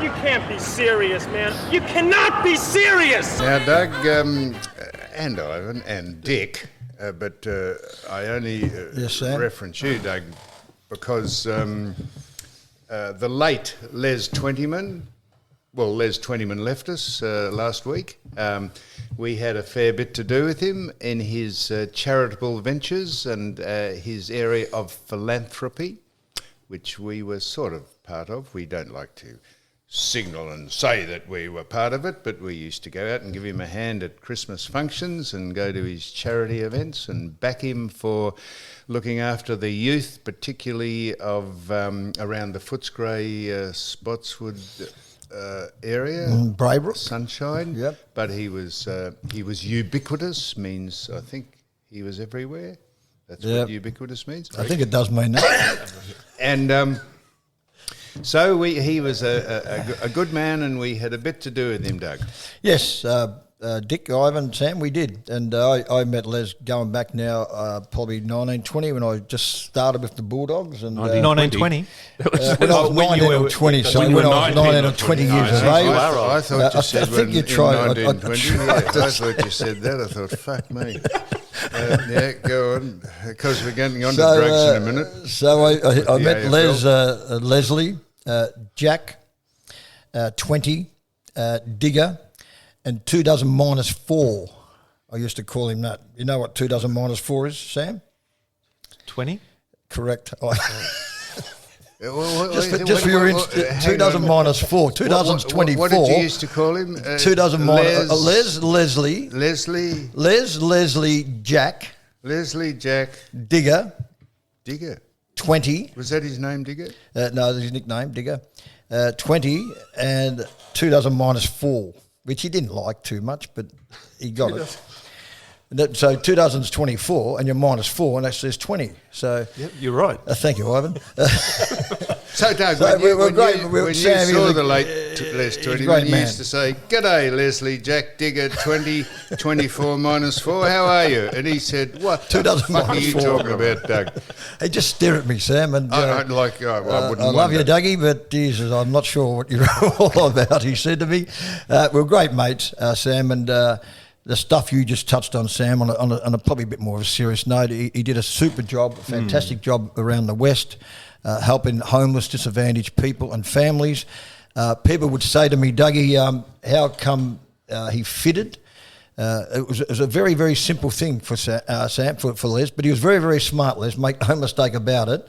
You can't be serious, man. You cannot be serious! Now, Doug, and Ivan, and Dick, but I only reference you, Doug, because the late Les Twentyman, Les Twentyman left us last week. We had a fair bit to do with him in his charitable ventures and his area of philanthropy, which we were sort of part of. We don't like to signal and say that we were part of it, but we used to go out and give him a hand at Christmas functions and go to his charity events and back him for looking after the youth, particularly of around the Footscray, Spotswood area, Braybrook, Sunshine. Yep. But he was ubiquitous. Means I think he was everywhere. That's what ubiquitous means. I think it does mean that. And so he was a good man, and we had a bit to do with him, Doug. Yes, Dick, Ivan, Sam, we did. And I met Les going back now probably 1920 when I just started with the Bulldogs. And 1920? When I was 19 or 20, so when I was 19 or 20 years of age. I thought you said I think you tried. 1920. I thought you said that. I thought, fuck me. Yeah, go on, because we're getting on to drugs in a minute. So I met Leslie, Jack, 20, Digger, and 2 dozen minus 4. I used to call him that. You know what 2 dozen minus 4 is, Sam? 20? Correct. Just for your interest, 2 dozen minus 4. 2 dozen's 24. What did you used to call him? 2 dozen minus Leslie, Jack, Digger, 20. Was that his name, Digger? No, that's his nickname, Digger. 20 and 2 dozen minus 4, which he didn't like too much, but he got it. So 2 dozen's 24, and you're minus 4, and that says 20. So yep, you're right. Thank you, Ivan. So, Doug, when you saw the late Les Twentyman, you used to say, "G'day, Leslie, Jack, Digger, 20, 24 minus 4, how are you?" And he said, "What 2 dozen the fuck minus are you 4. Talking about, Doug?" He just stared at me, Sam, and I wouldn't love you, Dougie, but Jesus, I'm not sure what you're all about, he said to me. We're great mates, Sam, and the stuff you just touched on, Sam, on a probably a bit more of a serious note, he did a super job, a fantastic job around the West, helping homeless, disadvantaged people and families. People would say to me, Dougie, how come he fitted? It was a very, very simple thing for Sam, for Les, but he was very, very smart, Les, make no mistake about it.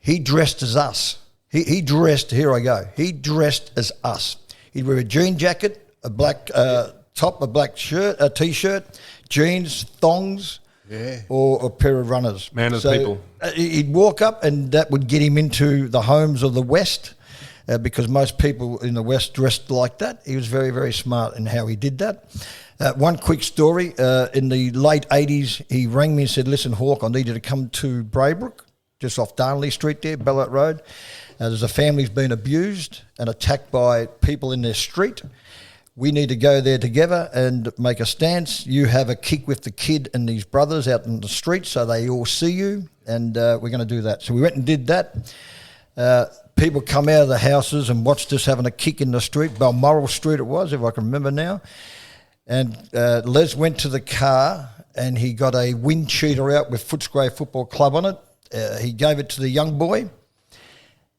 He dressed as us. He dressed, here I go, he dressed as us. He'd wear a jean jacket, a black top, a black shirt, a T-shirt, jeans, thongs, or a pair of runners. Man of the people. He'd walk up, and that would get him into the homes of the West, because most people in the West dressed like that. He was very, very smart in how he did that. One quick story, in the late 80s, he rang me and said, "Listen, Hawk, I need you to come to Braybrook, just off Darnley Street there, Ballarat Road. There's a family's been abused and attacked by people in their street. We need to go there together and make a stance. You have a kick with the kid and these brothers out in the street so they all see you, and we're going to do that." So we went and did that. People come out of the houses and watched us having a kick in the street. Balmoral Street it was, if I can remember now. And Les went to the car and he got a wind cheater out with Footscray Football Club on it. He gave it to the young boy.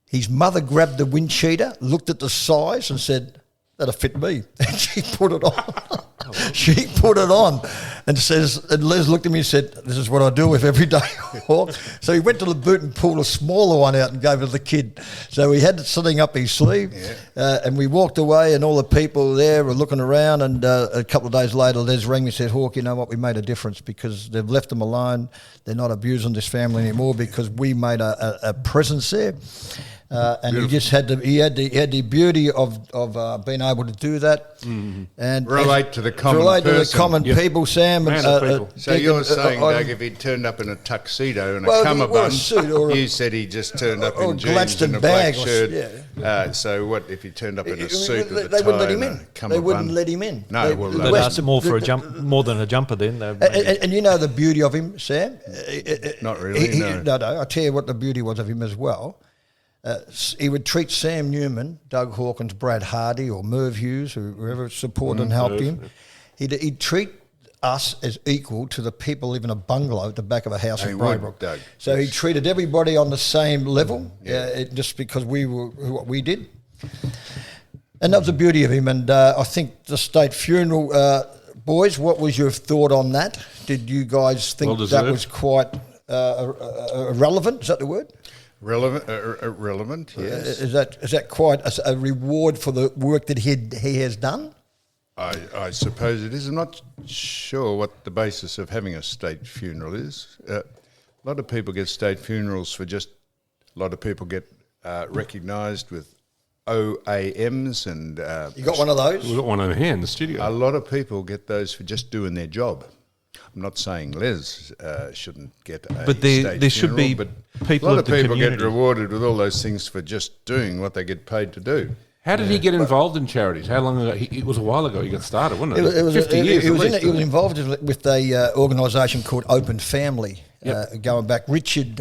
His mother grabbed the wind cheater, looked at the size and said, "That'll fit me." And she put it on. She put it on and Les looked at me and said, "This is what I do with every day, Hawk." So he went to the boot and pulled a smaller one out and gave it to the kid. So he had it sitting up his sleeve, and we walked away, and all the people there were looking around, and a couple of days later, Les rang me and said, "Hawk, you know what, we made a difference because they've left them alone. They're not abusing this family anymore because we made a presence there." And beautiful. He just had the beauty of being able to do that and relate to the common people, Sam. So you're saying, Doug, if he turned up in a tuxedo and a cummerbund, you said he just turned up in jeans and a black shirt. So what if he turned up in a suit with a tie? They wouldn't let him in. They wouldn't let him in. No, they'd ask more for more than a jumper then. And you know the beauty of him, Sam? Not really. No. I'll tell you what the beauty was of him as well. he would treat Sam Newman, Doug Hawkins, Brad Hardy, or Merv Hughes, whoever supported and helped him. He'd treat us as equal to the people living in a bungalow at the back of a house in Braybrook. Doug. So he treated everybody on the same level, just because we were what we did. And that was the beauty of him. And I think the state funeral, boys, what was your thought on that? Did you guys think that was quite relevant? Is that the word? Relevant, yes. Is that quite a reward for the work that he has done? I suppose it is. I'm not sure what the basis of having a state funeral is. A lot of people get state funerals for just. A lot of people get recognised with OAMs and. You got one of those? We've got one over here in the studio. A lot of people get those for just doing their job. I'm not saying Les shouldn't get a But there should funeral, be but people a lot of of the people community. get rewarded with all those things for just doing what they get paid to do. How did he get involved in charities? How long ago? It was a while ago he got started, wasn't it? It was 50 years he at was least, he was involved with a organisation called Open Family, going back. Richard,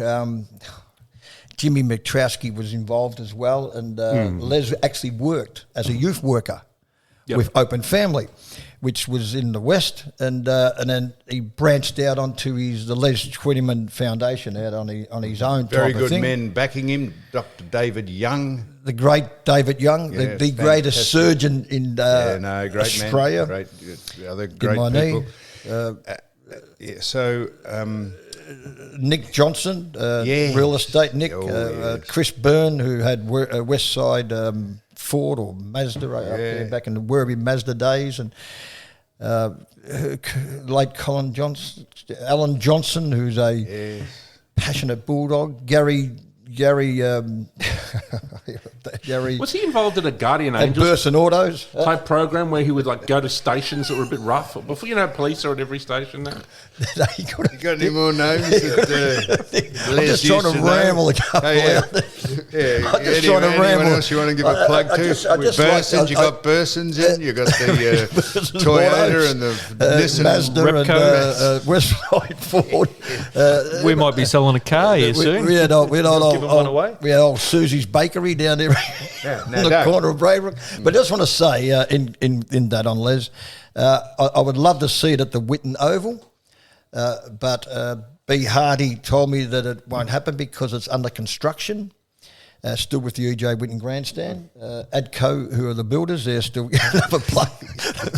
Jimmy McTrowski was involved as well, and Les actually worked as a youth worker with Open Family, which was in the West, and then he branched out onto the Les Twentyman Foundation out on his own. Very type good of thing. men backing him. Dr. David Young. The great David Young, Yeah, the greatest surgeon in Great Australia. man. Other great my people. knee. Nick Johnson, real estate Nick. Chris Byrne, who had West Side Ford or Mazda up there back in the Werribee Mazda days, and late Alan Johnson, who's a passionate bulldog. Gary. Was he involved in a Guardian At Angels Burson Autos. type program where he would like go to stations that were a bit rough? Before police are at every station now. You got any more names? I'm just trying to ramble a couple out there. I'm just trying to ramble. Anyone else you want to give a plug to? With Bursons, you got Bursons in. You got the Toyota and the Nissan Mazda and Westside Ford. We might be selling a car here soon. We had Giving one away. We had old Susie's Bakery down there in the corner of Braybrook. But I just want to say, in that on Les, I would love to see it at the Whitten Oval, but B. Hardy told me that it won't happen because it's under construction. Still with the EJ Whitten Grandstand. ADCO, who are the builders, they're still have a plug.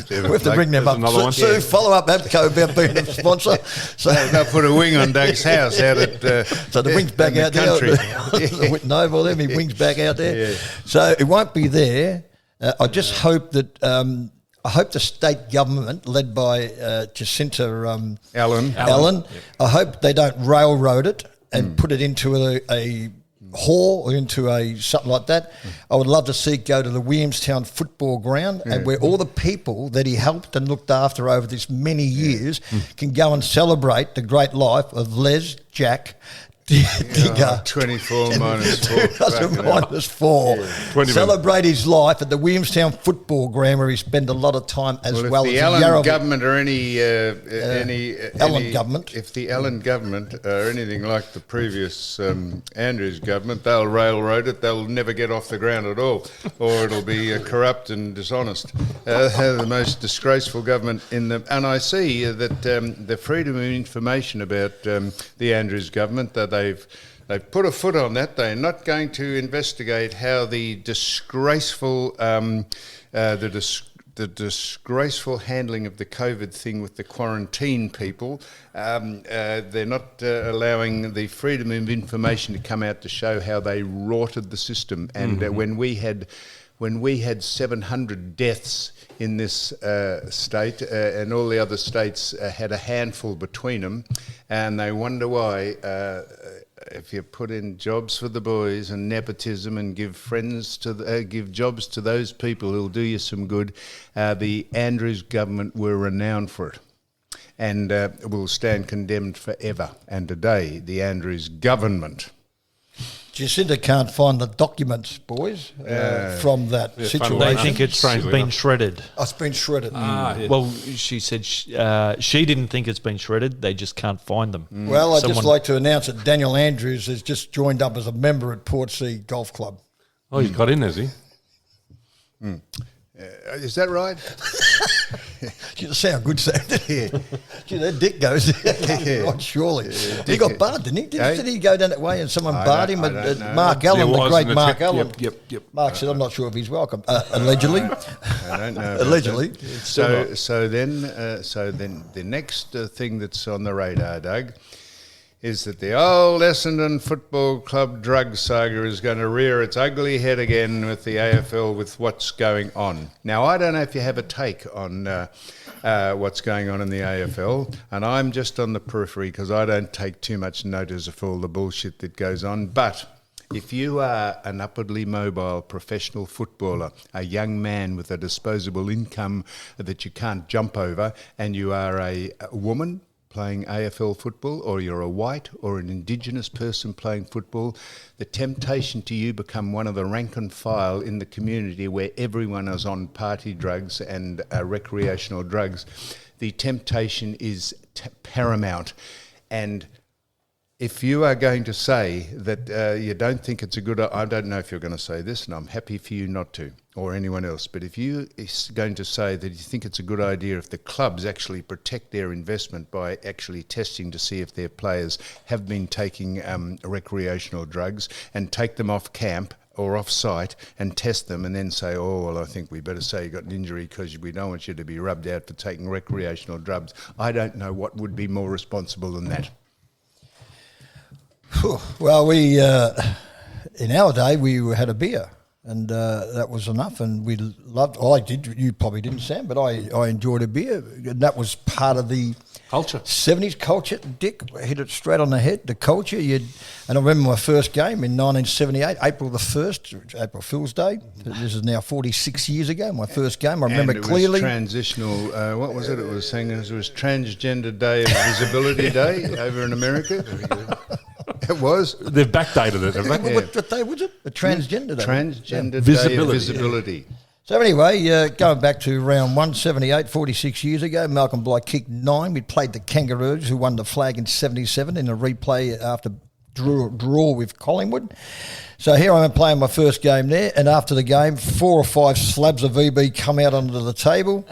We have to bring them up. Sue, follow up ADCO about being a sponsor. So they'll put a wing on Doug's house out at so the wing's back out there. The Whitten Oval there, my wing's back out there. So it won't be there. I just hope that I hope the state government, led by Jacinta Allen, I hope they don't railroad it and put it into a hall or into something like that. I would love to see it go to the Williamstown football ground, and where all the people that he helped and looked after over this many years can go and celebrate the great life of Les, Jack, Digger. 24 minus 4. Minus 4. Celebrate his life at the Williamstown football ground, where he spent a lot of time as well if as the Allen government or any Allen government. If the Allen government are anything like the previous Andrews government, they'll railroad it. They'll never get off the ground at all, or it'll be corrupt and dishonest. The most disgraceful government in the. And I see that the freedom of information about the Andrews government, that they've put a foot on that. They're not going to investigate how the disgraceful the disgraceful handling of the COVID thing with the quarantine people. They're not allowing the freedom of information to come out to show how they rorted the system. And when we had 700 deaths in this state, and all the other states had a handful between them, and they wonder why. If you put in jobs for the boys and nepotism and give jobs to those people who'll do you some good, the Andrews government were renowned for it, and will stand condemned forever. And today, the Andrews government Jacinta can't find the documents, boys, from that situation. They think it's been shredded. Oh, it's been shredded. Well, she said she didn't think it's been shredded. They just can't find them. Well, I'd just like to announce that Daniel Andrews has just joined up as a member at Portsea Golf Club. Oh, he's got in, has he? Is that right? You sound good, Sam. Yeah. Gee, that dick goes right, surely. He got barred, didn't he? Did he go down that way and someone barred him? Mark Allen, the great Mark Allen. Yep. Mark said, I'm not sure if he's welcome. Allegedly. I don't know. Allegedly. So then the next thing that's on the radar, Doug, is that the old Essendon Football Club drug saga is going to rear its ugly head again with the AFL with what's going on. Now, I don't know if you have a take on what's going on in the AFL, and I'm just on the periphery because I don't take too much notice of all the bullshit that goes on, but if you are an upwardly mobile professional footballer, a young man with a disposable income that you can't jump over, and you are a woman playing AFL football, or you're a white or an Indigenous person playing football, the temptation to you become one of the rank and file in the community where everyone is on party drugs and recreational drugs. The temptation is paramount. And if you are going to say that you don't think it's a good... I don't know if you're going to say this, and I'm happy for you not to, or anyone else, but if you is going to say that you think it's a good idea if the clubs actually protect their investment by actually testing to see if their players have been taking recreational drugs and take them off camp or off-site and test them and then say, oh, well, I think we better say you got an injury because we don't want you to be rubbed out for taking recreational drugs. I don't know what would be more responsible than that. Well, we in our day we had a beer, and that was enough, and we loved. I did. You probably didn't, Sam, but I enjoyed a beer, and that was part of the culture. 70s culture. Dick hit it straight on the head. The culture. And I remember my first game in 1978, April the 1st, April Fool's Day. This is now 46 years ago. My first game. I remember clearly. It was transitional. What was it? It was saying it was Transgender Day of Visibility Day over in America. It was. They've backdated it, haven't they? What day was it? A transgender day. Transgender Day of Visibility. So anyway, going back to round 178, 46 years ago, Malcolm Bligh kicked 9. We played the Kangaroos, who won the flag in 77 in a replay after draw with Collingwood. So here I am playing my first game there, and after the game, 4 or 5 slabs of VB come out onto the table.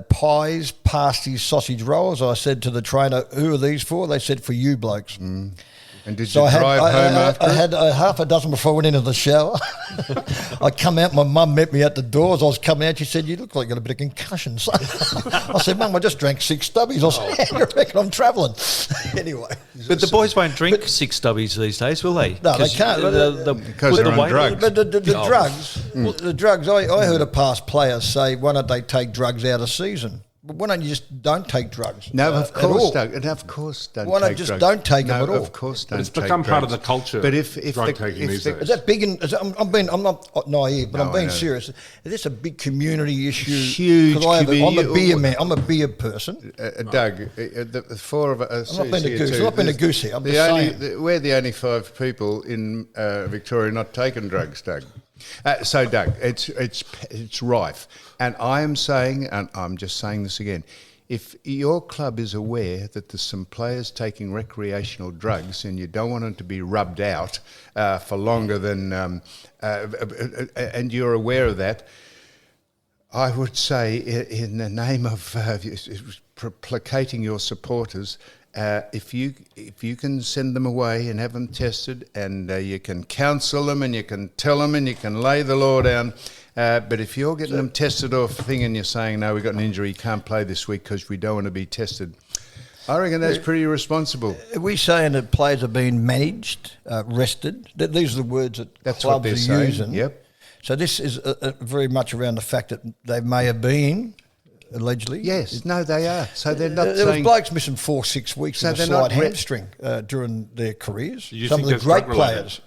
Pies, pasties, sausage rolls. I said to the trainer, who are these for? They said, for you blokes. And did you drive home after? I had half a dozen before I went into the shower. I come out, my mum met me at the door. As I was coming out, she said, you look like you got a bit of concussion. So I said, Mum, I just drank 6 stubbies. I said, how do you reckon I'm travelling? Anyway. But the boys won't drink 6 stubbies these days, will they? No, they can't. Because they're on drugs. But the drugs, I heard a past player say, why don't they take drugs out of season? But why don't you just don't take drugs? No, of course, Doug. And of course, don't. Why not just don't take them at all? Of course, don't. But it's become part of the culture. But if drug taking these days. Is that big? I'm not naive, but I'm being serious. Is this a big community issue? Huge. I'm a beer man. I'm a beer person. Doug, the 4 of us. I'm not being a goose here. I'm just saying. We're the only 5 people in Victoria not taking drugs, Doug. So, Doug, it's rife. And I am saying, and I'm just saying this again, if your club is aware that there's some players taking recreational drugs and you don't want them to be rubbed out for longer than, and you're aware of that, I would say in the name of placating your supporters, if you can send them away and have them tested, and you can counsel them and you can tell them and you can lay the law down, but if you're getting them tested off a thing and you're saying, no, we've got an injury, you can't play this week because we don't want to be tested, I reckon that's pretty irresponsible. Are we saying that players are being managed, rested? These are the words that that's clubs what they're are saying. using. Yep. So this is very much around the fact that they may have been, allegedly. Yes, no, they are. So they're not there saying... was blokes missing 4-6 weeks So with a they're slight not hamstring during their careers. You Some of think the that's great players.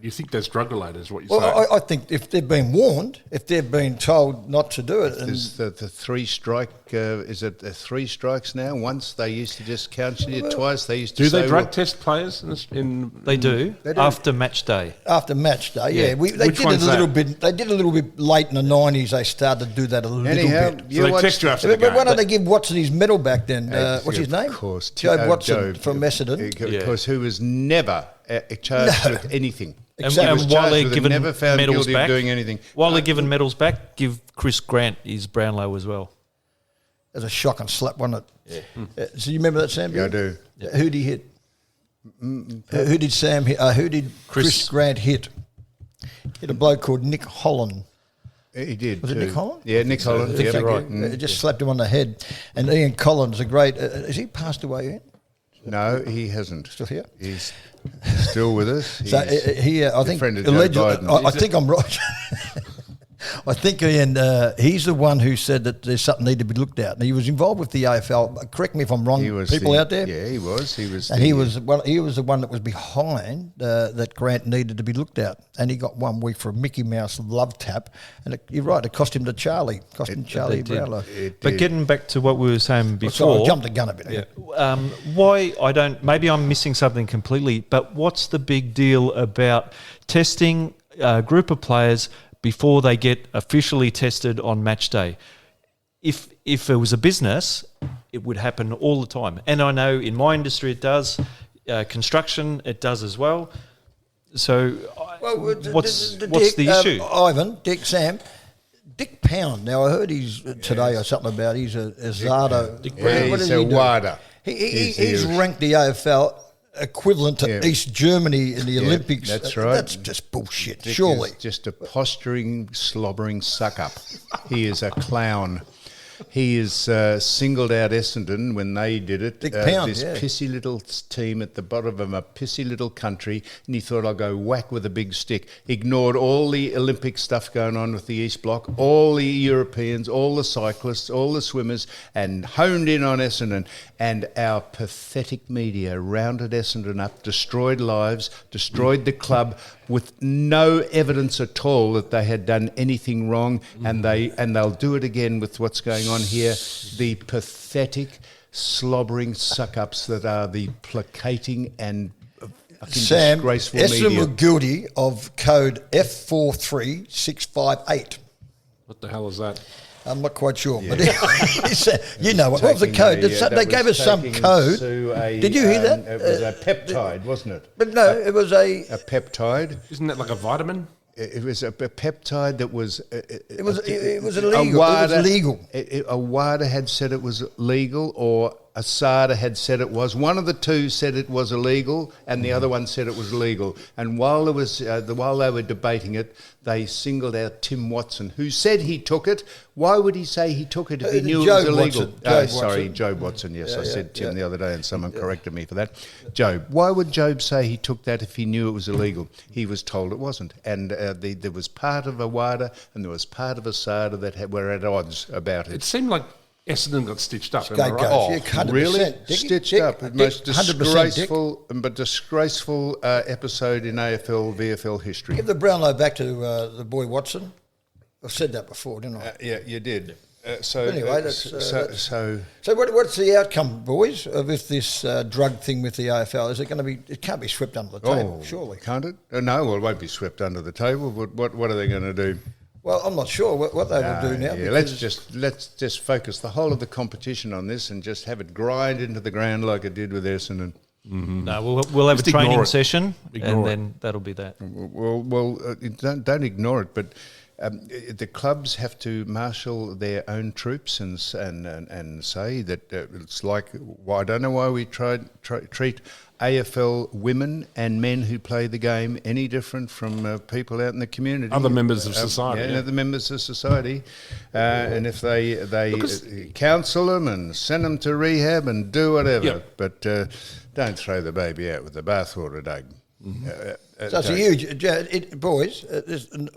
You think that's drug related, is what you're Well, saying? I think if they've been warned, if they've been told not to do it, and Is the 3 strike? Is it 3 strikes now? Once they used to just count you twice. They used to. Do say, they drug test players in They do, They do. after match day. after match day, Yeah. they Which did it one's a little that? bit. They did it a little bit late in the '90s. They started to do that a little Anyhow, bit. you So they watched- test you after the But why game. don't they give Watson his medal back then? Hey, What's his of name? course, Joe Watson Joe, from Essendon. Of course, who was never charged with anything. Exactly. He was And while charged they're with it, given never found medals guilty back, of doing anything. While they're giving medals back, give Chris Grant his Brownlow as well. It was a shock and slap, wasn't it? So you remember that, Sam? Yeah, I do. Who did he hit? Who did Sam hit? Who did Chris Grant hit? Hit a bloke called Nick Holland. He did. Was it too. Nick Holland? Yeah, Nick Holland. Yeah, Thank right. you. It just slapped him on the head. And Ian Collins, a great. Has he passed away yet? No, he hasn't. Still here? He's still with us. So He's he, I the think, friend of Joe allegedly, Biden. I think I'm right. I think Ian, he's the one who said that there's something needed to be looked at. And he was involved with the AFL. Correct me if I'm wrong, He was people the- out there. Yeah, he was. He was. And he was the one that was behind that Grant needed to be looked at, and he got 1 week for a Mickey Mouse love tap, and you're right, it cost him to Charlie, Charlie Brownlow. But getting back to what we were saying So before, I jumped the gun a bit. Yeah. Why I don't? Maybe I'm missing something completely. But what's the big deal about testing a group of players before they get officially tested on match day? If it was a business, it would happen all the time. And I know in my industry it does. Construction, it does as well. So, what's the issue? Ivan, Dick, Sam. Dick Pound. Now I heard he's today or something about he's a Zardo. Yeah, he's a WADA. He's ranked the AFL equivalent to East Germany in the Olympics. That's right. That's just bullshit. Dick surely. is just a posturing, slobbering suck-up. He is a clown. He is singled out Essendon when they did it. Dick Pound, this pissy little team at the bottom of a pissy little country, and he thought, I'll go whack with a big stick. Ignored all the Olympic stuff going on with the East Bloc, all the Europeans, all the cyclists, all the swimmers, and honed in on Essendon. And our pathetic media rounded Essendon up, destroyed lives, destroyed the club with no evidence at all that they had done anything wrong, and they'll do it again with what's going on here. The pathetic, slobbering suck-ups that are the placating and fucking Sam, disgraceful Essendon media. were guilty of code F43658. What the hell is that? I'm not quite sure, but you know what was the code? They gave us some code. Did you hear that? It was a peptide, wasn't it? But no, it was a peptide. Isn't that like a vitamin? It was a peptide that was. It was illegal. It was legal. A WADA had said it was legal, or Asada had said it was. One of the two said it was illegal, and the other one said it was legal. And while there was, while they were debating it, they singled out Tim Watson, who said he took it. Why would he say he took it if he knew it was illegal? Job Watson. Yes, I said Tim the other day, and someone corrected me for that. Job. Why would Job say he took that if he knew it was illegal? He was told it wasn't, and there was part of a WADA and there was part of a SADA that were at odds about it. It seemed like Essendon got stitched up. Am I right? Oh, 100%. Really? Dick, Stitched Dick, up. The Dick, most 100% disgraceful episode in AFL, VFL history. Give the Brownlow back to the boy Watson. I've said that before, didn't I? Yeah, you did. Anyway, so what's the outcome, boys, with this drug thing with the AFL? Is it going to be? It can't be swept under the table, surely. Can't it? No, well, it won't be swept under the table. What are they going to do? Well, I'm not sure what they will do now. Yeah, let's just focus the whole of the competition on this and just have it grind into the ground like it did with Essendon. No, we'll have Just a training ignore it. session, Ignore and it. then that'll be that. Well, don't ignore it, but the clubs have to marshal their own troops and say that it's like, I don't know why we treat AFL women and men who play the game any different from people out in the community. Other members of society. Yeah, other members of society. And if they counsel them and send them to rehab and do whatever. Yep. But don't throw the baby out with the bathwater, Doug. So it's a huge, boys.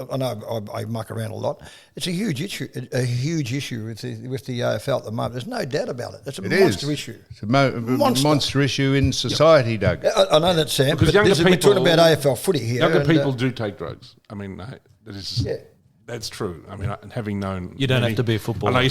I know I muck around a lot. It's a huge issue with the AFL at the moment. There's no doubt about it. It's a monster issue. It's a monster issue in society, Doug. I know that, Sam. Because we're talking about AFL footy here. Younger people do take drugs. I mean, that's true. I mean, having known... You don't have to be a footballer.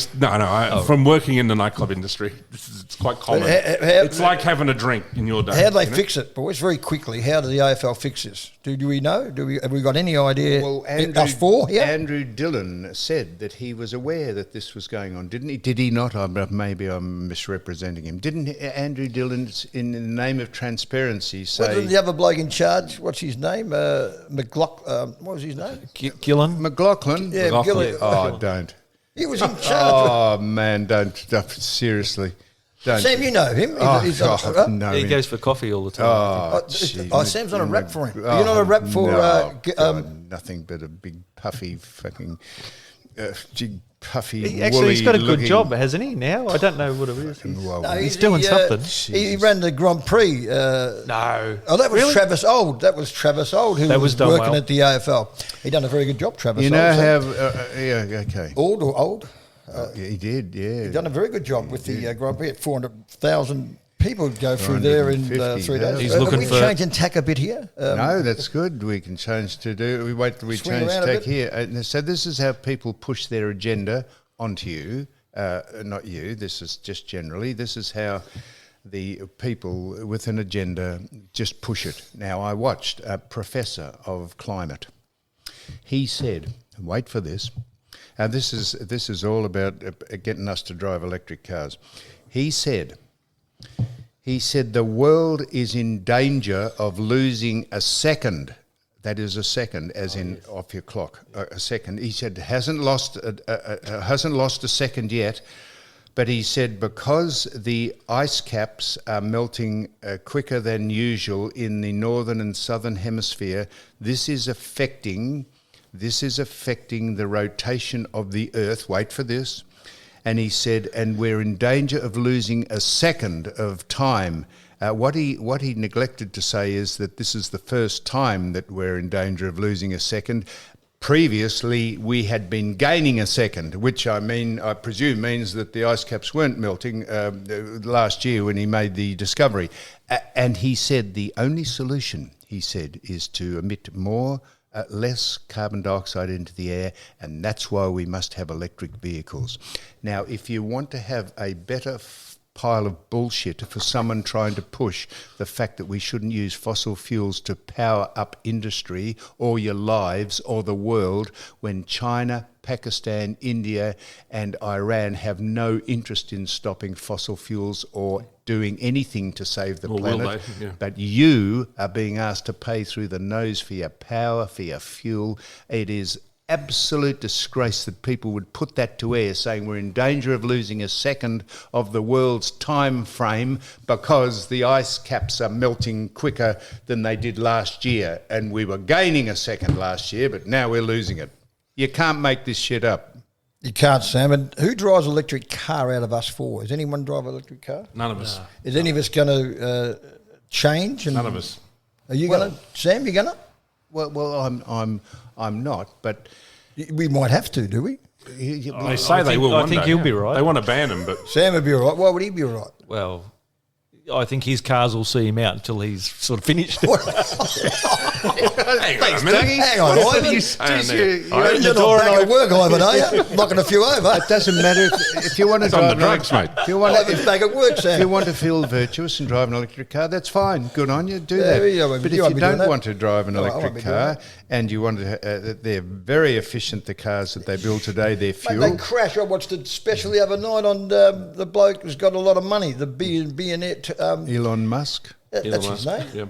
From working in the nightclub industry, it's quite common. It's like having a drink in your day. How do they fix it, boys? Very quickly, how do the AFL fix this? Do we know? Have we got any idea? Well, us four here? Andrew Dillon said that he was aware that this was going on, didn't he? Did he not? Maybe I'm misrepresenting him. Didn't Andrew Dillon, in the name of transparency, say... Wasn't the other bloke in charge? What's his name? What was his name? Gillen? McLaughlin? Yeah, McGillen. Oh, don't. He was in charge. Oh, man, don't. Seriously. Don't. Sam, you know him. No. He goes for coffee all the time. Sam's on a rap for him. You're not a rap for... nothing but a big puffy fucking... puffy, He's got a good looking job, hasn't he, now? I don't know what it is. He's doing something. He ran the Grand Prix. No. Oh, that was really? Travis Old. That was Travis Old who was working at the AFL. He done a very good job, Travis Old. You know how... okay. Old? He did, yeah. He done a very good job with the Grand Prix. 400,000 people go through there in 3 days. He's looking we changing tack a bit here? No, that's good. We can change to do... We change tack here. So this is how people push their agenda onto you. Not you, this is just generally. This is how the people with an agenda just push it. Now, I watched a professor of climate. He said, wait for this, and this is all about getting us to drive electric cars. He said the world is in danger of losing a second. That is a second, as off your clock. A second. He said hasn't lost a second yet, but he said because the ice caps are melting quicker than usual in the northern and southern hemisphere, this is affecting the rotation of the Earth. Wait for this. And he said, and we're in danger of losing a second of time. What he neglected to say is that this is the first time that we're in danger of losing a second. Previously, we had been gaining a second, which I presume means that the ice caps weren't melting last year when he made the discovery. And he said the only solution, he said, is to emit less carbon dioxide into the air, and that's why we must have electric vehicles. Now, if you want to have a better pile of bullshit for someone trying to push the fact that we shouldn't use fossil fuels to power up industry or your lives or the world, when China, Pakistan, India and Iran have no interest in stopping fossil fuels or doing anything to save the planet. But you are being asked to pay through the nose for your power, for your fuel. It is absolute disgrace that people would put that to air, saying we're in danger of losing a second of the world's time frame because the ice caps are melting quicker than they did last year, and we were gaining a second last year, but now we're losing it. You can't make this shit up. You can't, Sam. And who drives an electric car out of us four? Does anyone drive an electric car? None of us. Is any of us going to change? None of us. Are you going to, Sam? You going to? Well, I'm not, but we might have to, do we? They say they will. I think he'll be right. They want to ban him, but Sam would be all right. Why would he be all right? Well, I think his cars will see him out until he's sort of finished. hang on a minute. Hang on, Ivan. You're not back at work, Ivan, are you? Knocking a few over. It doesn't matter if you want to drive on the drugs, mate. If you want Ivan's back at work, Sam. If you want to feel virtuous and drive an electric car, that's fine. Good on you. Do that. But if you don't want to drive an electric car and you want to, they're very efficient. The cars that they build today, their fuel. Mate, they crash. I watched it specially overnight on the bloke who's got a lot of money. The billionaire. Elon Musk. That's his name. Yeah.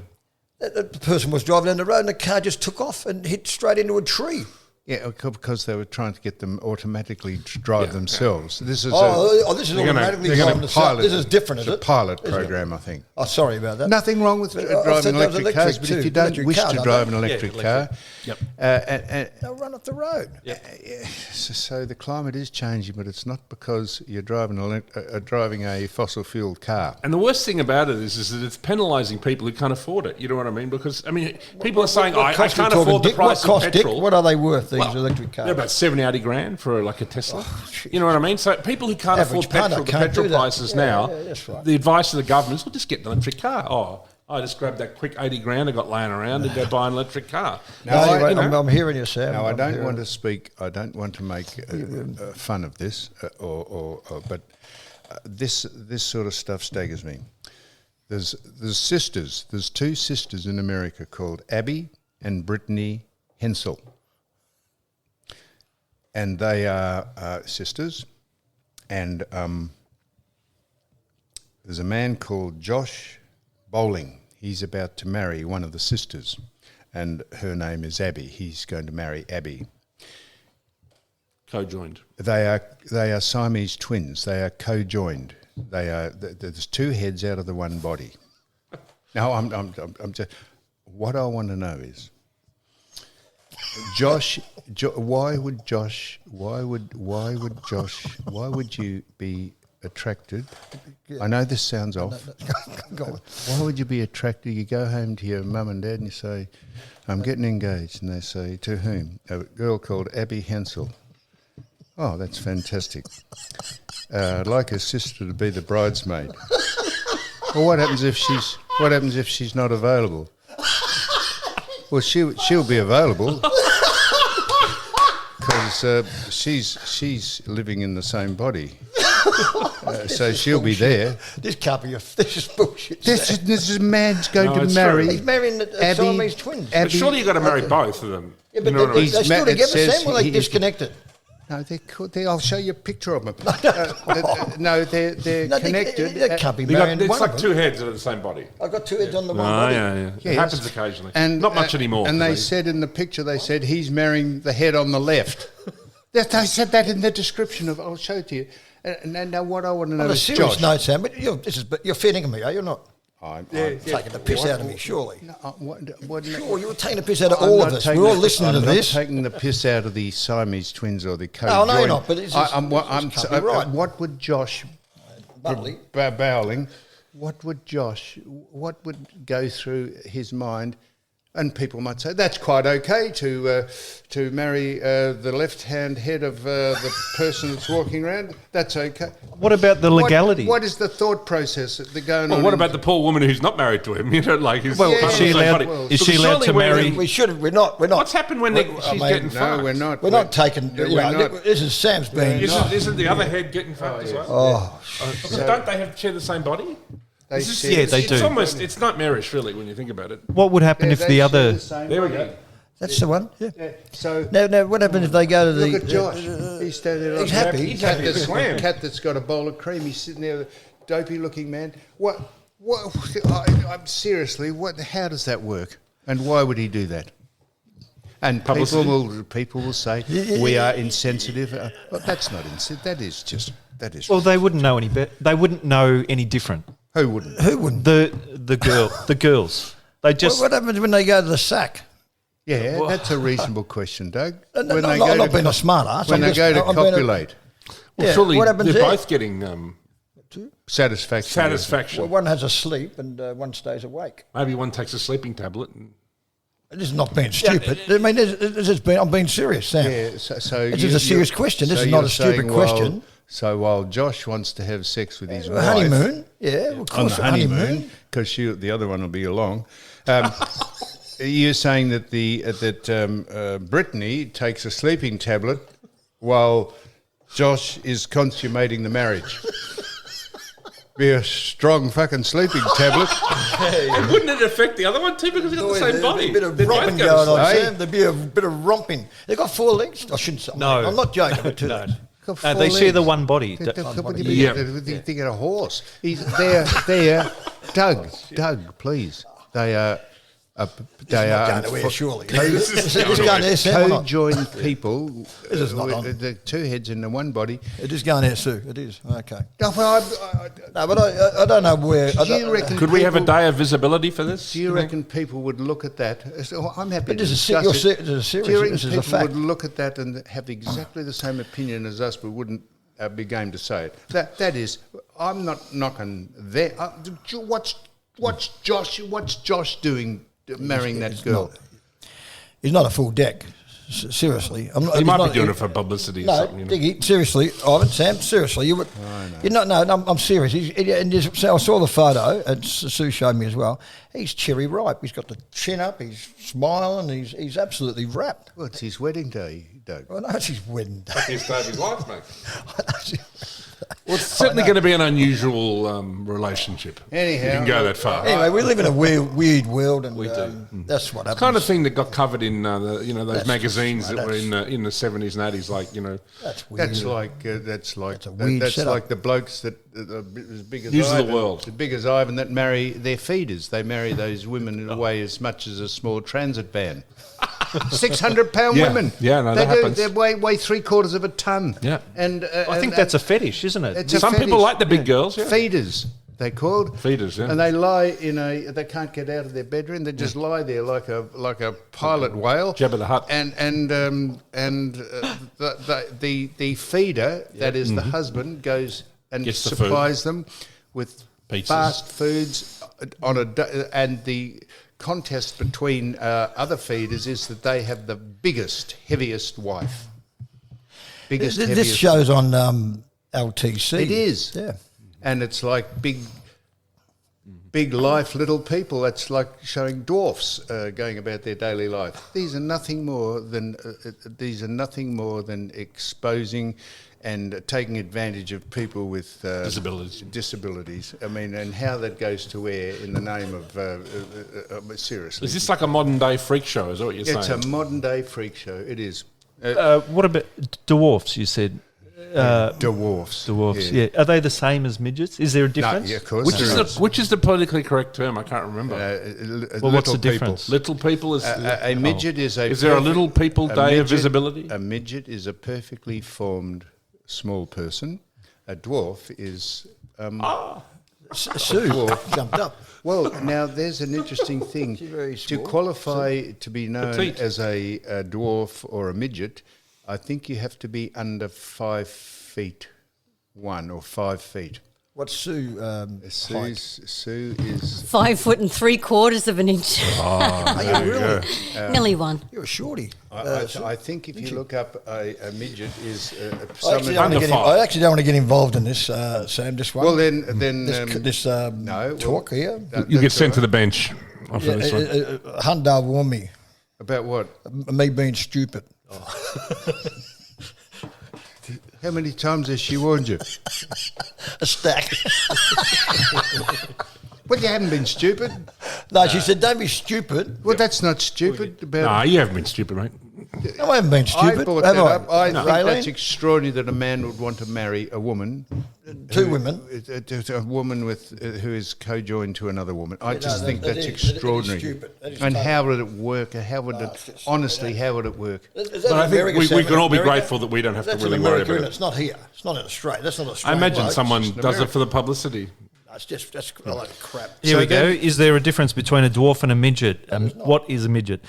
The person was driving down the road and the car just took off and hit straight into a tree. Yeah, because they were trying to get them automatically to drive themselves. This is this is automatically driving themselves. This is different, is it? It's a pilot program, I think. Oh, sorry about that. Nothing wrong with driving electric cars, but if you don't wish to drive an electric car, they'll run off the road. So the climate is changing, but it's not because you're driving a fossil fuel car. And the worst thing about it is that it's penalising people who can't afford it. You know what I mean? Because people are saying, I can't afford the price of petrol. What are they worth, these electric cars? They're about 70, 80 grand for like a Tesla. You know what I mean? So people who can't afford petrol, the petrol prices now, that's right. the advice of the government is, well, just get an electric car. Oh, I just grabbed that quick 80 grand I got laying around and go buy an electric car. I'm hearing you, Sam. No, I don't want to speak. I don't want to make fun of this, but this sort of stuff staggers me. There's sisters. There's two sisters in America called Abby and Brittany Hensel, and they are sisters. And there's a man called Josh Bowling. He's about to marry one of the sisters, and her name is Abby. He's going to marry Abby. Co-joined. They are Siamese twins. They are co-joined. There's two heads out of the one body. Now I'm just. What I want to know is, why would you be attracted? I know this sounds off. Go on. Why would you be attracted? You go home to your mum and dad and you say, I'm getting engaged. And they say, to whom? A girl called Abby Hensel. Oh, that's fantastic. I'd like her sister to be the bridesmaid. Well, what happens if she's not available? Well, she'll be available because she's living in the same body. So she'll be there. This can't be this is bullshit. This is a man's going to marry. He's marrying the Siamese twins. But surely you've got to marry both of them. Yeah, but they're still together, Sam, or are they disconnected? No, I'll show you a picture of them. No, they're connected. They can't be marrying it's like two heads that are the same body. I've got two heads on the one body. It happens occasionally. And, not much anymore. And they said in the picture, he's marrying the head on the left. They said that in the description I'll show it to you. And now what I want to know is, Josh. On a serious note, Sam, but you're fitting me, are you not? I'm taking the piss out of me, surely. No, sure, you were taking the piss out of all of us. We're all listening to this. I'm not taking the piss out of the Siamese twins or the No, co-joint. no, you're not, but it's just, right. What would Josh Bowling, what would go through his mind? And people might say that's quite okay to marry the left-hand head of the person that's walking around. That's okay. What about the legality? What is the thought process that going on? Well, what about the poor woman who's not married to him? You know, like is she allowed to marry? We should. We're not. What's happened when she's getting fucked? No, we're not. We're not taking. This is Sam's being. Isn't the other head getting fucked as well? Don't they share the same body? They do. It's nightmarish, really, when you think about it. What would happen if the other? There we go. That's the one. Yeah. So now, what happens if they go to the? Look at Josh. He's standing there. He's happy. He's happy as a clam. Cat that's got a bowl of cream. He's sitting there, dopey-looking man. What? I'm seriously. How does that work? And why would he do that? And people will say we are insensitive. Well, that's not insensitive. That is. Well, they wouldn't know any better. They wouldn't know any different. Who wouldn't? The girls. They just. What happens when they go to the sack? Yeah, that's a reasonable question, Doug. I'm not being a smart ass. When they go to copulate. Well, surely they're both getting satisfaction. Well, one has a sleep and one stays awake. Maybe one takes a sleeping tablet. This is not being stupid. I mean, I'm being serious, Sam. Yeah, so this is a serious question. This is not a stupid question. So while Josh wants to have sex with his wife, honeymoon, of course, on the honeymoon, because the other one will be along. You're saying that Brittany takes a sleeping tablet while Josh is consummating the marriage. Be a strong fucking sleeping tablet. And wouldn't it affect the other one too because they've got the same body? There'd be a bit of romping going on, Sam. There'd be a bit of romping. They've got 4 legs. I shouldn't say. No, I'm not joking. No. They share the one body. They think of a horse. Doug, please. They are They not are going to wear, surely. This is going there, Sam, or not? co-joined people. This is not on. The two heads in the one body. It is going there, Sue. It is. Okay. No, well, No, but I don't know where. do you reckon Could we have a people- day of visibility for this? Do you reckon people would look at that? So I'm happy But to this is discuss you're it. this is serious. Do you reckon This is a people fact. would look at that and have exactly the same opinion as us, but wouldn't be game to say it? That is, I'm not knocking there. What's Josh doing, marrying that girl? He's not a full deck. Seriously, I'm not, He he's might not- be doing it for publicity or No, something. You know? Diggy, seriously, Ivan, Sam, seriously, you would. You're not. No, I'm serious. So I saw the photo, and Sue showed me as well. He's cherry ripe. He's got the chin up. He's smiling. He's absolutely wrapped. Well, it's his wedding day, Doug. Well, no, it's his wedding day. His day of his life, mate. Well, it's certainly going to be an unusual relationship. Anyhow, you can go that far. Anyway, we live in a weird world, and We do. That's what happens. Kind of thing that got covered in those That's magazines just- that were in the 70s and 80s, like That's weird. That's a weird setup. like the blokes that as big as News of the Ivan, world. as big as Ivan, that marry their feeders. They marry those women in a way as much as a small transit van. 600-pound Yeah. women. Yeah, no, that happens. They weigh 3/4 of a ton. Yeah. and I think that's a fetish, isn't it? it's a Some people fetish. like the big girls, yeah. Feeders. They called Feeders, yeah. and they lie they can't get out of their bedroom. They just lie there like a pilot whale. Jabba the Hutt. The feeder, that is the husband, goes and Gets the supplies them with Pizzas. fast foods and the contest between other feeders is that they have the biggest, heaviest wife. This heaviest. show's on LTC. It is. Yeah. And it's like big life, little people. It's like showing dwarfs going about their daily life. These are nothing more than exposing and taking advantage of people with disabilities. I mean, and how that goes to air in the name of seriously. Is this like a modern day freak show? Is that what you're saying? It's a modern day freak show. It is. What about dwarfs? You said Dwarfs. dwarfs. Yeah. Are they the same as midgets? Is there a No, difference? yeah, of course. Which is the politically correct term? I can't remember. Well, what's the difference? Little people is A midget is a. Is there a little people day of visibility? A midget is a perfectly formed small person. A dwarf is. Sue jumped up. Well, now there's an interesting thing. very To small. qualify to be known Petite. as a dwarf or a midget, I think you have to be under 5'1" or 5 feet. What's Sue? Sue is 5 foot and 3/4 of an inch. Are you really? Nearly one. You're a shorty. I think if you look up a midget is I actually, someone. don't want to get I actually don't want to get involved in this, Sam. Just one. Well, then this no, talk here. You get that's sent to all the bench after this one. Hundar warned me. about what? Me being stupid. How many times has she warned you? A stack. Well, you haven't been stupid. No, she said, "Don't be stupid." Well, that's not stupid. Nah, you haven't been stupid, mate. No, I haven't been stupid. I brought have that I? up. I think Raylene? that's extraordinary that a man would want to marry a woman. Two women. A woman with who is co-joined to another woman. I just no, think that that's is- that is extraordinary. stupid. That is And totally- how would it work? How would it? it's- Honestly, how would it work? Is that But I think America, we Sam? can all be America? grateful that we don't have to That's really in worry America, about and it. it's not here. It's not in Australia. That's not I Australia. imagine It's someone just does it America. for the publicity. That's a lot of crap. Here we go. Is there a difference between a dwarf and a midget? What is a midget?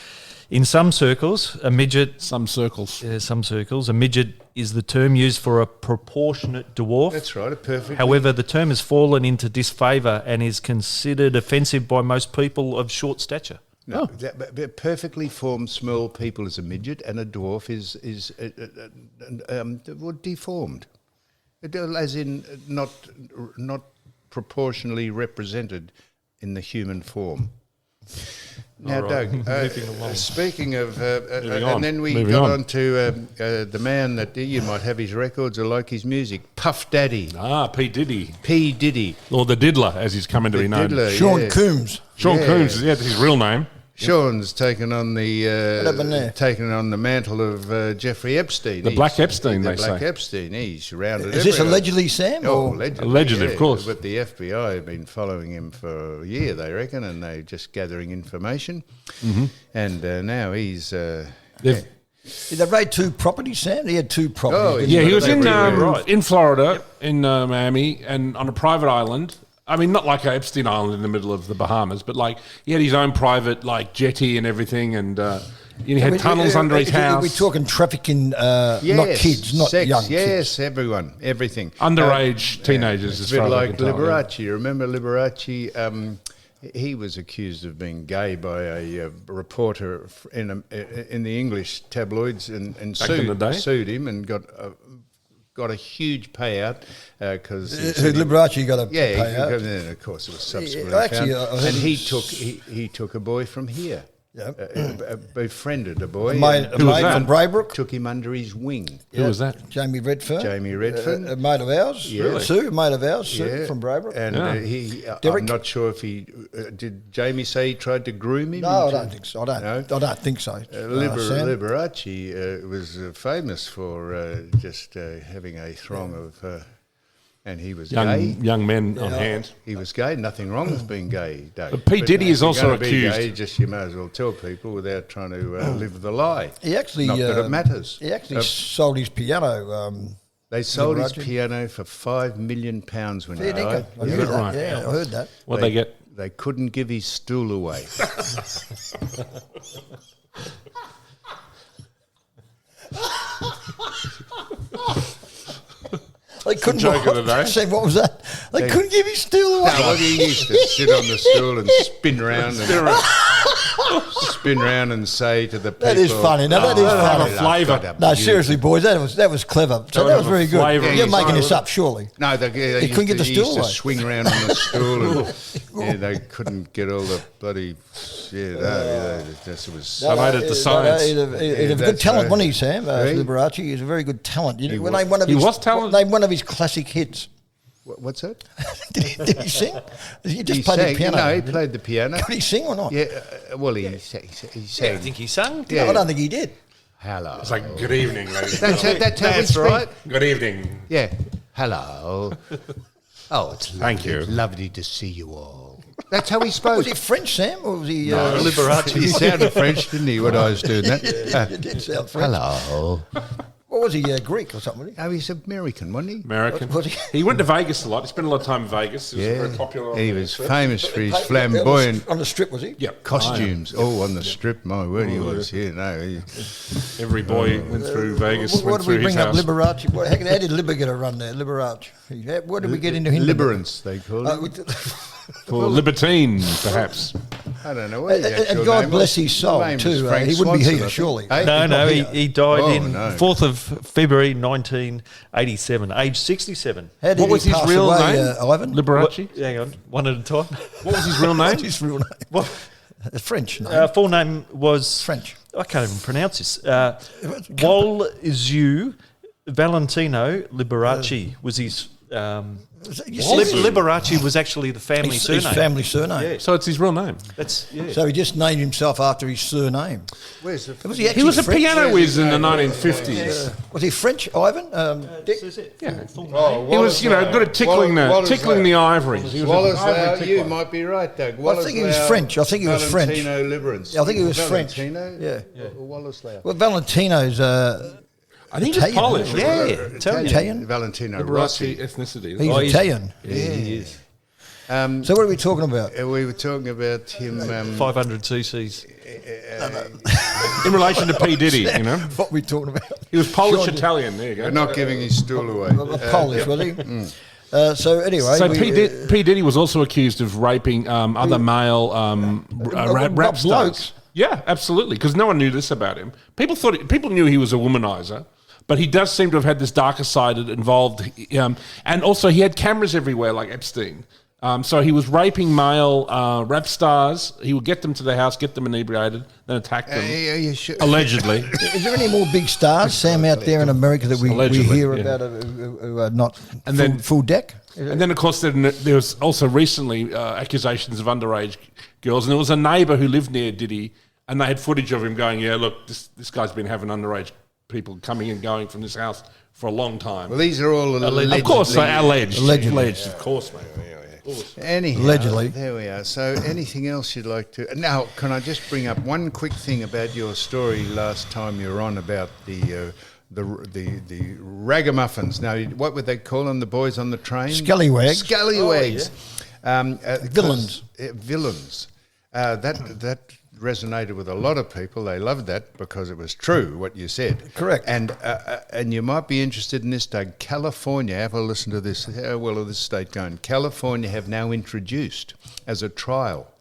In some circles, a midget. Some circles. A midget is the term used for a proportionate dwarf. That's right. A perfect. However, the term has fallen into disfavour and is considered offensive by most people of short stature. No, but perfectly formed small people is a midget, and a dwarf is deformed, as in not proportionally represented in the human form. Now, right. Doug, speaking of, Moving on. and then we Moving got on. on to the man that you might have his records or like his music, Puff Daddy, Ah, P. Diddy. P. Diddy. Or the Diddler, as he's coming to be known. Diddler, Sean yeah. Coombs. Sean Yeah. Coombs, yeah, that's his real name. Sean's taken on What happened there? the mantle of Jeffrey Epstein. The Black Epstein, they Black say. Epstein. He's surrounded. Is this everywhere. allegedly, Sam? Oh, or? Allegedly, of course. But the FBI have been following him for a year, they reckon, and they're just gathering information. Mm-hmm. And now he's. They've- Did they raid 2 properties, Sam? He had 2 properties. Oh, didn't Yeah, he? he was Right. in Florida, in Miami, and on a private island. I mean, not like Epstein Island in the middle of the Bahamas, but like he had his own private like jetty and everything, and he had tunnels under his house. We're talking trafficking, not kids, not sex, young kids. Yes, everyone, everything. Underage teenagers, It's as a bit far as I like can tell, yeah. Liberace. Remember Liberace? He was accused of being gay by a reporter in the English tabloids and Back in the day? sued him and got a huge payout because Liberace got a yeah, payout. and then of course it was subsequently actually, found. I heard And he it took a boy from here. Yeah. Befriended a boy. A mate Who was that? from Braybrook. Took him under his wing. Who was that? Jamie Redfern. Jamie Redfern. A mate of ours. Yeah. Sue, a mate of ours, Sue from Braybrook. And Yeah. I'm Derek? not sure if he did. Jamie say he tried to groom him? No, I don't think so. I don't think so. Sam. Liberace was famous for just having a throng of, and he was gay. Young men on hand. He was gay. Nothing wrong with being gay, Dave. But P. Diddy is if you're also gonna be accused. Gay, just you may as well tell people without trying to live the lie. He actually, not that it matters. He actually sold his piano. They sold his Liberace. piano for £5 million when he Fair died. dinkum. I knew that. right? Yeah, I heard that. What'd they get? They couldn't give his stool away. They couldn't. joke of the day. Sam, what was that? They couldn't give his stool away. Well, he used to sit on the stool and spin round and say to the people, That is funny. No, that is funny. flavour. No, seriously, boys, that was clever. So that was very good. flavour You're in making his this up, surely. No, they couldn't get the he stool used to away. swing around on the stool, and they couldn't get all the bloody. That was. I made it to science. He'd have good that's talent, right. wasn't he, Sam? Hey? Liberace. He's a very good talent. You know, was. name one of He his, was talented. Name one of his classic hits. What's that? Did he sing? He just He played sang. the piano. No, he played the piano. Could he sing or not? Yeah, well, he sang. he sung? Yeah. No, I don't think he did. Hello. It's like, good evening, ladies. That's how we speak. right. Good evening. Yeah. Hello. Oh, it's Thank you. lovely to see you all. That's how he spoke. Was he French, Sam, or was he Liberace. He sounded French, didn't he, when I was doing that? It did sound French. Hello. What was he, Greek or something? Was he? Oh, he's American, wasn't he? American. Was he? He went to Vegas a lot. He spent a lot of time in Vegas. He was very popular. He was famous for his flamboyant On the strip, was he? Yep. costumes. Oh, on the strip, my word, he was. Yeah, no. Every boy went through Vegas. What went did we through his bring up, house. Liberace? How did Libber get a run there, Liberace? What did we get into him? Liberance, they call it. For libertine, perhaps. I don't know what his actual And God name bless was. his soul, Name was too. Frank He wouldn't be Swanson, here, I think. surely. Eh? No, he died Oh, in no. 4th of February 1987, age 67. How did What was he his pass real away, name? Ivan? Liberace. Hang on, one at a time. What was his real name? What's his real name? What? French name. Full name was French. I can't even pronounce this. Wolziu Valentino Liberace was his. Liberace was actually the family His surname. family surname. So it's his real name. That's yeah. So he just named himself after his surname. Where's the Was he actually He was a French? piano whiz in the 1950s. Was he French, Ivan? Dick? This is it. Yeah. Full name. Oh, He was, good at tickling the ivories. He was an Wallace ivory Lau, you tickler. might be right, Doug. I think he was French. I think he was French. Valentino Liberance. I think he was French. Valentino? Yeah. Or Wallace Lau. Well, Valentino's I think he's Italian, Polish. isn't Yeah, Italian. Valentino Liberace Rossi. ethnicity. He's Italian. Yeah, he is. So what are we talking about? We were talking about him. 500 cc's. In relation to P. Diddy, What are we talking about? He was Polish-Italian. There you go. not giving his stool away. Polish, was he? So anyway, So P. Diddy was also accused of raping other male rap stars. blokes? Yeah, absolutely. Because no one knew this about him. People knew he was a womanizer, but he does seem to have had this darker side that involved. And also, he had cameras everywhere, like Epstein. So he was raping male rap stars. He would get them to the house, get them inebriated, then attack them. Allegedly. Is there any more big stars, Sam, out there in America that we hear about who are not full deck? And then, of course, there was also recently accusations of underage girls. And there was a neighbour who lived near Diddy, and they had footage of him going, yeah, look, this guy's been having underage people coming and going from this house for a long time. Well, these are all allegedly. Of course, they alleged. Alleged, of course, mate. Anyhow, allegedly. There we are. So anything else you'd like to... Now, can I just bring up one quick thing about your story last time you were on about the ragamuffins. Now, what would they call them, the boys on the train? Scallywags. Scallywags. Villains. Villains. That resonated with a lot of people. They loved that because it was true, what you said. Correct. And you might be interested in this, Doug. California, have a listen to this. How well is this state going? California have now introduced, as a trial,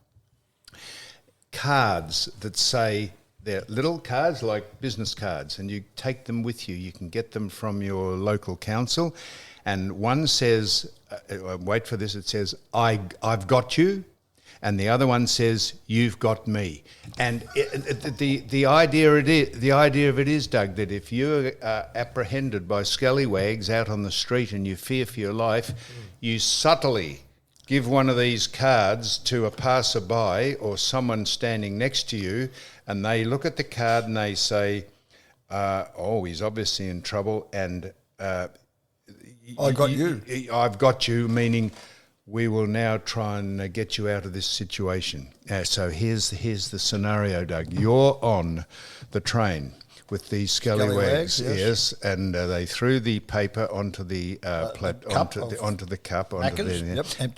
cards that say... They're little cards like business cards, and you take them with you. You can get them from your local council, and one says, wait for this, it says, I've got you, and the other one says, you've got me. And the idea of it is, Doug, that if you're apprehended by scallywags out on the street and you fear for your life, you subtly give one of these cards to a passerby or someone standing next to you, and they look at the card and they say, he's obviously in trouble, and I got you. I've got you, meaning we will now try and get you out of this situation. So here's the scenario, Doug. You're on the train with these scallywags, yes, and they threw the paper onto the onto the cup,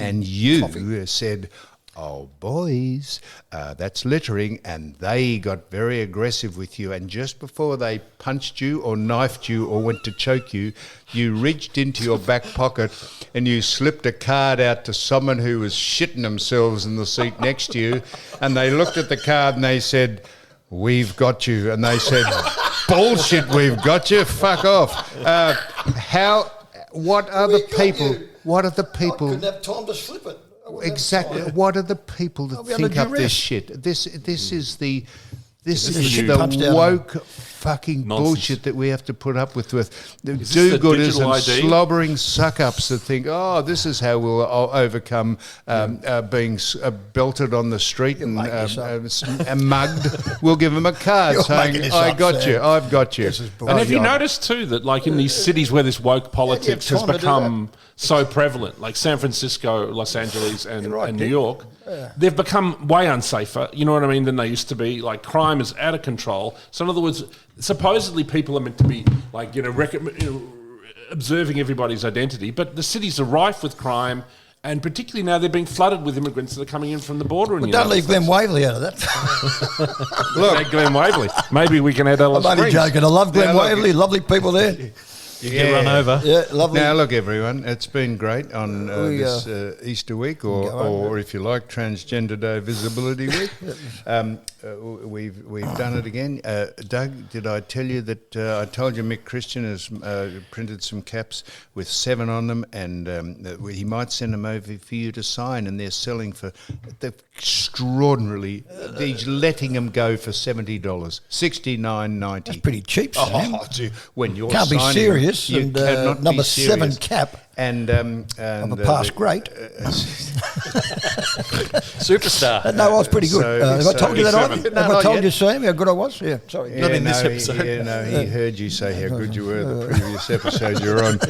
and you said, "Oh, boys, that's littering," and they got very aggressive with you. And just before they punched you or knifed you or went to choke you, you reached into your back pocket and you slipped a card out to someone who was shitting themselves in the seat next to you, and they looked at the card and they said, "We've got you," and they said, "Bullshit, we've got you. Fuck off." What are the people? What are the people? I couldn't have time to slip it. Exactly. What are the people that think up this shit? This is the woke fucking nonsense bullshit that we have to put up with do-gooders and slobbering suck-ups that think, this is how we'll overcome being belted on the street and mugged. We'll give them a card saying, I've got you. And have you noticed too that like in these cities where this woke politics has become so prevalent, like San Francisco, Los Angeles and New York, they've become way unsafer, you know what I mean, than they used to be. Like crime is out of control. So in other words, supposedly people are meant to be like, observing everybody's identity, but the cities are rife with crime, and particularly now they're being flooded with immigrants that are coming in from the border. But don't leave Glenn Waverley out of that. Look, Glenn Waverley. Maybe we can add Alice I'm only joking. I love Glenn Waverley. Lovely people there. You get run over. Yeah, lovely. Now, look, everyone, it's been great on this Easter week, or if you like, Transgender Day Visibility Week. We've done it again. Doug, did I tell you that I told you Mick Christian has printed some caps with 7 on them, and he might send them over for you to sign, and they're selling for extraordinarily. He's letting them go for $70, $69.90. That's pretty cheap, Sam. When you're can't be signing, serious. you And cannot number be serious. 7 cap. And I'm a past great. Superstar. No, I was pretty good. Have I told you that, Ivan? Have I told you, Sam, how good I was? Yeah, sorry. Not in this episode. He heard you say how good you were the previous episode you were on.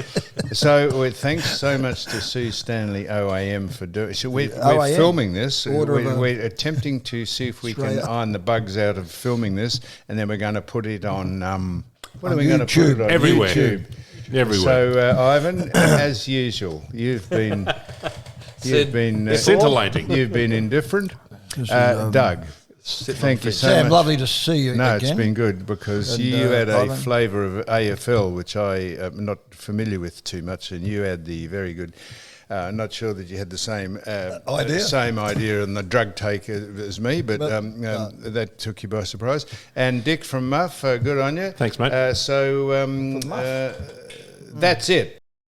So thanks so much to Sue Stanley OAM for doing. So we're filming this. We're attempting to see if we can iron the bugs out of filming this, and then we're going to put it on. What are we going to put it on? Everywhere. YouTube. Everywhere. So, Ivan, as usual, you've been scintillating. You've been indifferent. Doug, thank you so much. Sam, lovely to see you again. It's been good because you had a flavour of AFL, which I am not familiar with too much, and you had the very good. Not sure that you had the same idea and the drug take as me, but that took you by surprise. And Dick from Muff, good on you. Thanks, mate. That's it.